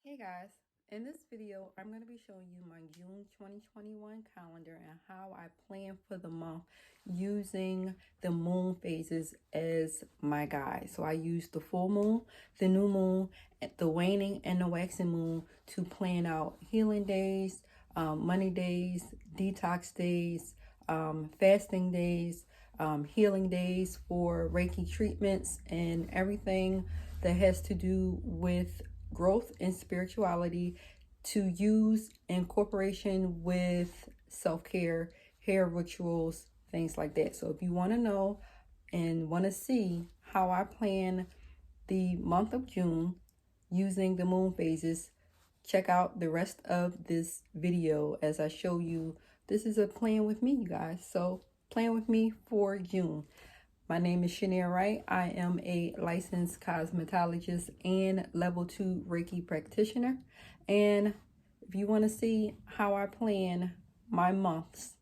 Hey guys, in this video I'm going to be showing you my June 2021 calendar and how I plan for the month using the moon phases as my guide. So I use the full moon, the new moon, the waning, and the waxing moon to plan out healing days, money days, detox days, fasting days, healing days for Reiki treatments, and everything that has to do with growth and spirituality to use in corporation with self-care, hair rituals, things like that. So if you want to know and want to see how I plan the month of June using the moon phases, check out the rest of this video as I show you. This is a plan with me, you guys. So plan with me for June. My name is Shania Wright. I am a licensed cosmetologist and level 2 Reiki practitioner. And if you want to see how I plan my months,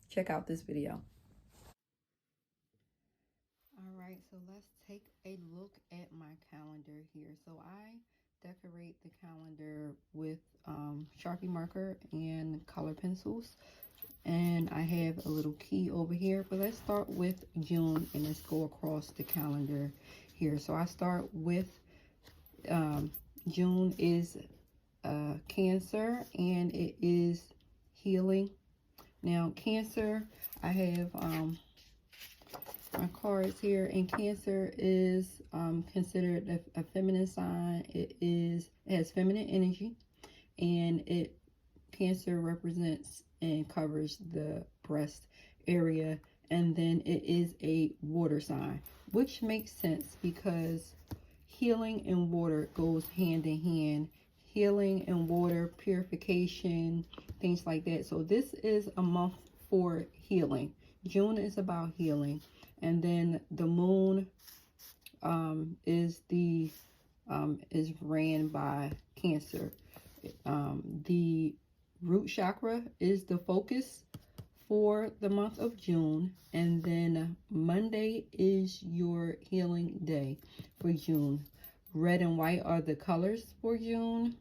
check out this video. All right, so let's take a look at my calendar here. So I decorate the calendar with Sharpie marker and color pencils. And I have a little key over here, but let's start with June and let's go across the calendar here. So I start with June is Cancer, and it is healing. Now Cancer, I have my cards here, and Cancer is considered a feminine sign. It has feminine energy, and Cancer represents and covers the breast area, and then it is a water sign, which makes sense because healing and water goes hand in hand. Healing and water, purification, things like that. So this is a month for healing. June is about healing, and then the moon is ran by Cancer. The root chakra is the focus for the month of June, and then Monday is your healing day for June. Red and white are the colors for June,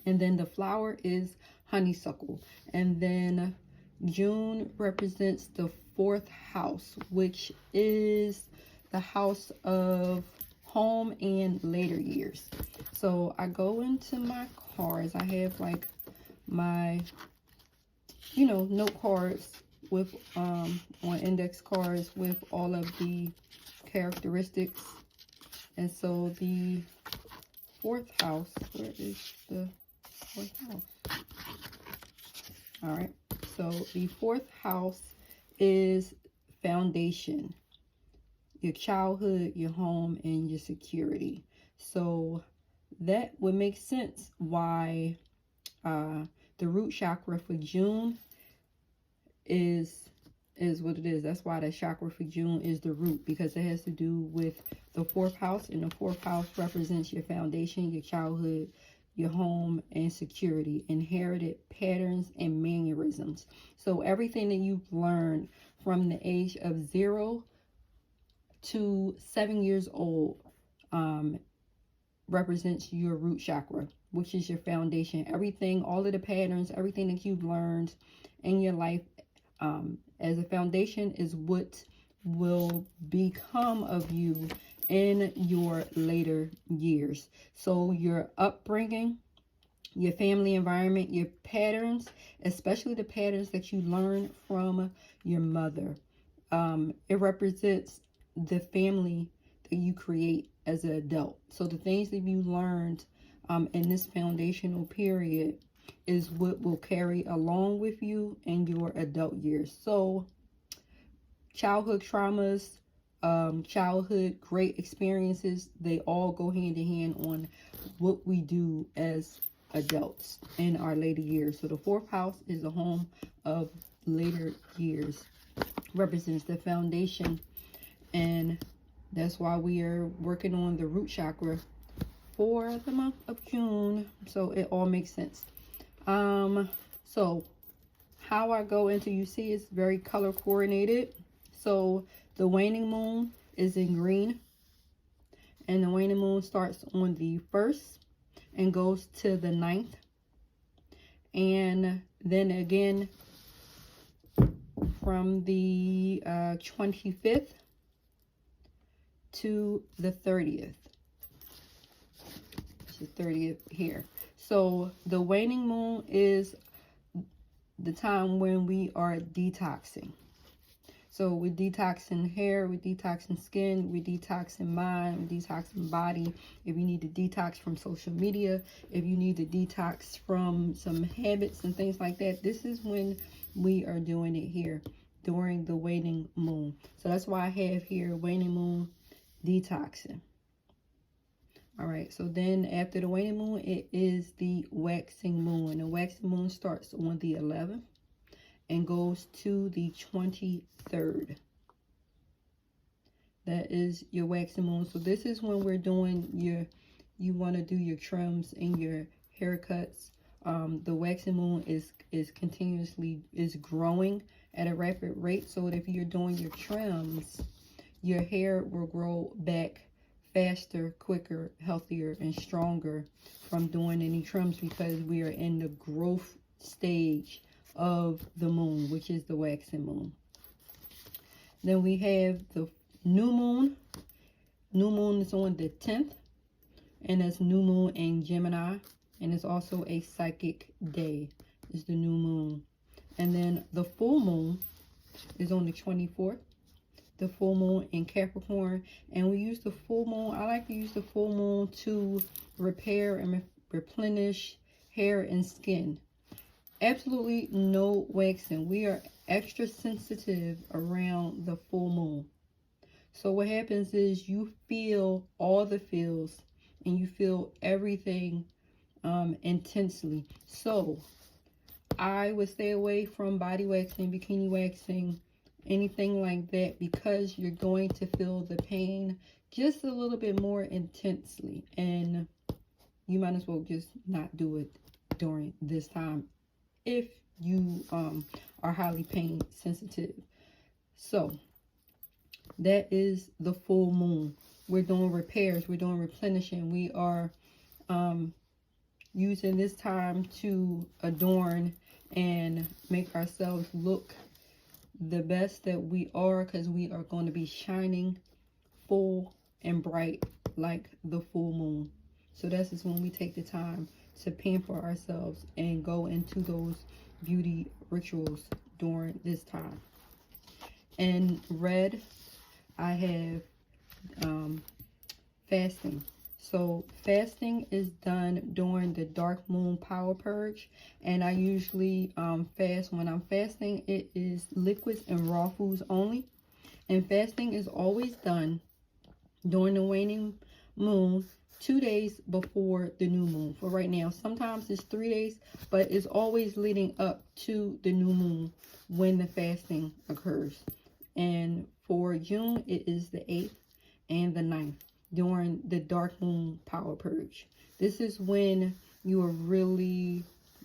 and then the flower is honeysuckle. And then June represents the 4th house, which is the house of home and later years. So I go into my cards. I have like my note cards with on index cards with all of the characteristics. And so the 4th house, where is the 4th house? All right, so the 4th house is foundation, your childhood, your home, and your security. So that would make sense why the root chakra for June is what it is. That's why the chakra for June is the root, because it has to do with the 4th house, and the 4th house represents your foundation, your childhood, your home, and security, inherited patterns and mannerisms. So everything that you've learned from the age of 0 to 7 years old represents your root chakra, which is your foundation. Everything, all of the patterns, everything that you've learned in your life as a foundation is what will become of you in your later years. So your upbringing, your family environment, your patterns, especially the patterns that you learn from your mother, it represents the family that you create as an adult. So the things that you learned in this foundational period is what will carry along with you in your adult years. So childhood traumas, childhood great experiences, they all go hand in hand on what we do as adults in our later years. So the 4th house is the home of later years, represents the foundation, and that's why we are working on the root chakra for the month of June. So it all makes sense. So how I go into, you see it's very color coordinated. So the waning moon is in green, and the waning moon starts on the 1st, and goes to the 9th. And then again from the 25th to the 30th. It's the 30th here. So the waning moon is the time when we are detoxing. So we're detoxing hair, we're detoxing skin, we're detoxing mind, we're detoxing body. If you need to detox from social media, if you need to detox from some habits and things like that, this is when we are doing it here during the waning moon. So that's why I have here waning moon detoxing. All right, so then after the waning moon, it is the waxing moon. And the waxing moon starts on the 11th and goes to the 23rd. That is your waxing moon. So this is when we're doing you want to do your trims and your haircuts. The waxing moon is continuously growing at a rapid rate. So that if you're doing your trims, your hair will grow back faster, quicker, healthier, and stronger from doing any trims, because we are in the growth stage of the moon, which is the waxing moon. Then we have the new moon. New moon is on the 10th, and it's new moon in Gemini, and it's also a psychic day. It's the new moon. And then the full moon is on the 24th. The full moon in Capricorn, and we use the full moon. I like to use the full moon to repair and replenish hair and skin. Absolutely no waxing. We are extra sensitive around the full moon. So what happens is you feel all the feels and you feel everything intensely. So I would stay away from body waxing, bikini waxing, anything like that, because you're going to feel the pain just a little bit more intensely, and you might as well just not do it during this time if you are highly pain sensitive. So that is the full moon. We're doing repairs, we're doing replenishing, we are using this time to adorn and make ourselves look the best that we are, because we are going to be shining full and bright like the full moon. So this is when we take the time to pamper ourselves and go into those beauty rituals during this time. In red, I have fasting. So fasting is done during the dark moon power purge, and I usually fast. When I'm fasting, it is liquids and raw foods only. And fasting is always done during the waning moon, 2 days before the new moon. For right now, sometimes it's 3 days, but it's always leading up to the new moon when the fasting occurs. And for June, it is the 8th and the 9th. During the dark moon power purge. This is when you are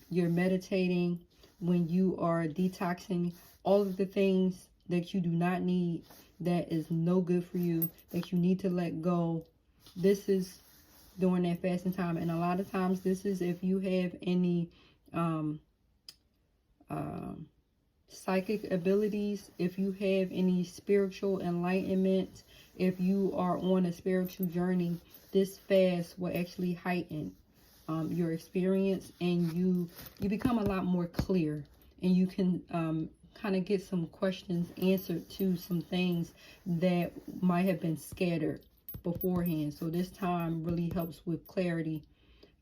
you're meditating, when you are detoxing all of the things that you do not need, that is no good for you, that you need to let go. This is during that fasting time. And a lot of times this is if you have any psychic abilities, if you have any spiritual enlightenment, if you are on a spiritual journey, this fast will actually heighten your experience, and you become a lot more clear, and you can kind of get some questions answered to some things that might have been scattered beforehand. So this time really helps with clarity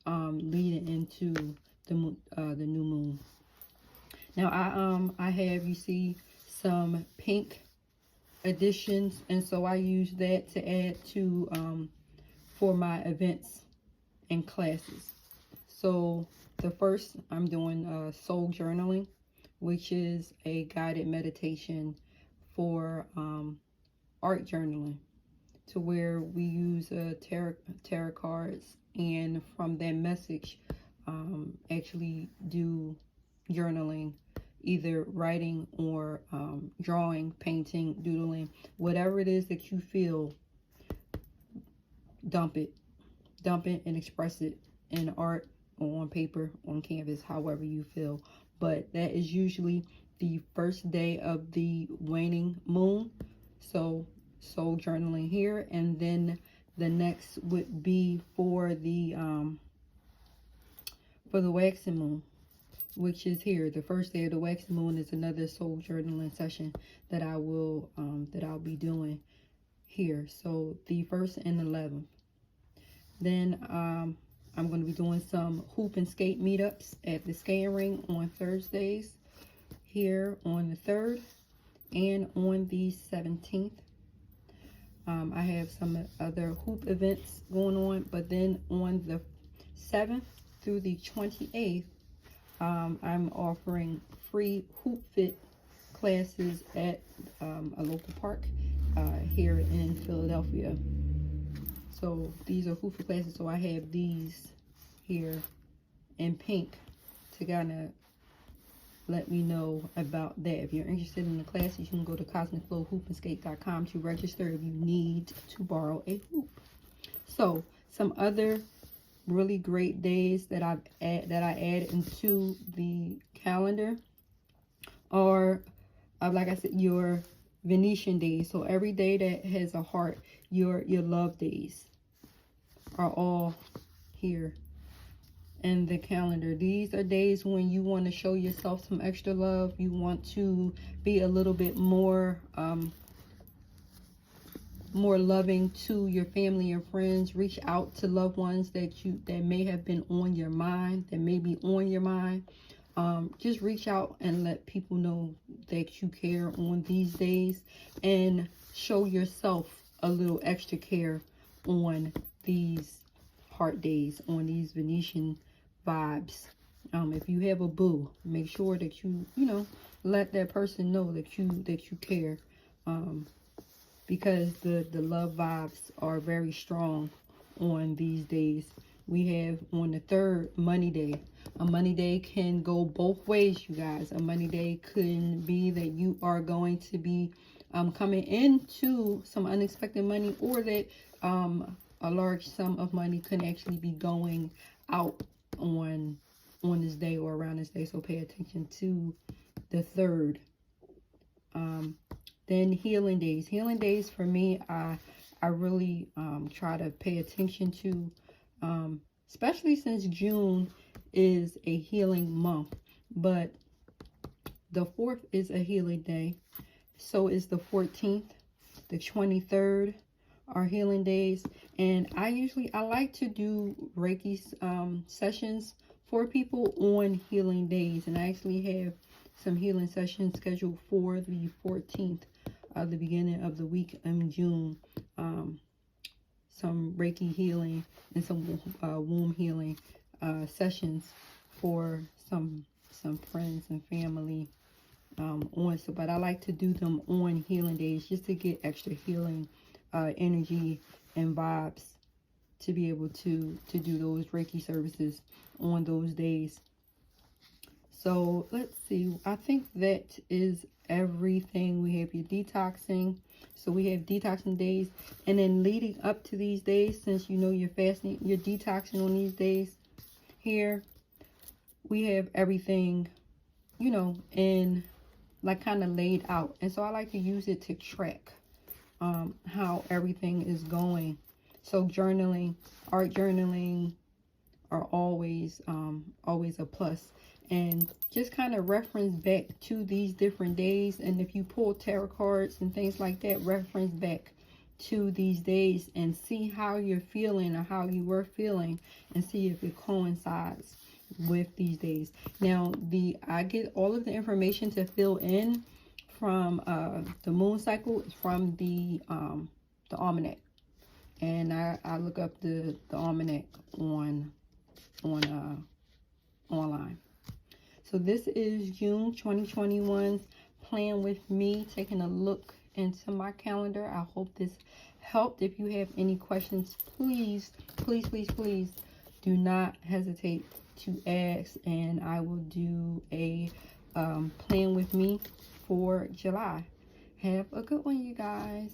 leading into the new moon. Now I have, you see, some pink additions, and so I use that to add to for my events and classes. So the first, I'm doing soul journaling, which is a guided meditation for art journaling, to where we use tarot cards, and from that message actually do journaling, either writing or drawing, painting, doodling, whatever it is that you feel, dump it and express it in art or on paper, on canvas, however you feel. But that is usually the first day of the waning moon. So soul journaling here, and then the next would be for the waxing moon, which is here. The first day of the waxing moon is another soul journaling session that I'll be doing here. So the 1st and 11th. Then I'm going to be doing some hoop and skate meetups at the skating ring on Thursdays here on the 3rd and on the 17th. I have some other hoop events going on, but then on the 7th through the 28th, I'm offering free hoop fit classes at a local park here in Philadelphia. So these are hoop fit classes. So I have these here in pink to kind of let me know about that. If you're interested in the classes, you can go to cosmicflowhoopandskate.com to register if you need to borrow a hoop. So some other really great days that I add into the calendar are, like I said, your Venetian days. So every day that has a heart, your love days are all here in the calendar. These are days when you want to show yourself some extra love. You want to be a little bit more loving to your family and friends. Reach out to loved ones that may have been on your mind, that may be on your mind. Just reach out and let people know that you care on these days, and show yourself a little extra care on these heart days, on these Venetian vibes. If you have a boo, make sure that you let that person know that you care, because the love vibes are very strong on these days. We have on the 3rd, money day. A money day can go both ways, you guys. A money day could be that you are going to be coming into some unexpected money, or that a large sum of money could actually be going out on this day or around this day. So pay attention to the 3rd. Then healing days. Healing days for me, I really try to pay attention to, especially since June is a healing month. But the 4th is a healing day. So is the 14th, the 23rd are healing days. And I like to do Reiki sessions for people on healing days. And I actually have some healing sessions scheduled for the 14th, the beginning of the week in June. Some Reiki healing and some womb healing sessions for some friends and family but I like to do them on healing days, just to get extra healing energy and vibes, to be able to do those Reiki services on those days. So let's see, I think that is everything. We have your detoxing. So we have detoxing days, and then leading up to these days, since you're fasting, you're detoxing on these days here, we have everything in like kind of laid out. And so I like to use it to track how everything is going. So journaling, art journaling are always a plus. And just kind of reference back to these different days. And if you pull tarot cards and things like that, reference back to these days and see how you're feeling or how you were feeling, and see if it coincides with these days. Now, I get all of the information to fill in from the moon cycle from the almanac. And I look up the almanac on online. So this is June 2021's Plan With Me, taking a look into my calendar. I hope this helped. If you have any questions, please do not hesitate to ask, and I will do a Plan With Me for July. Have a good one, you guys.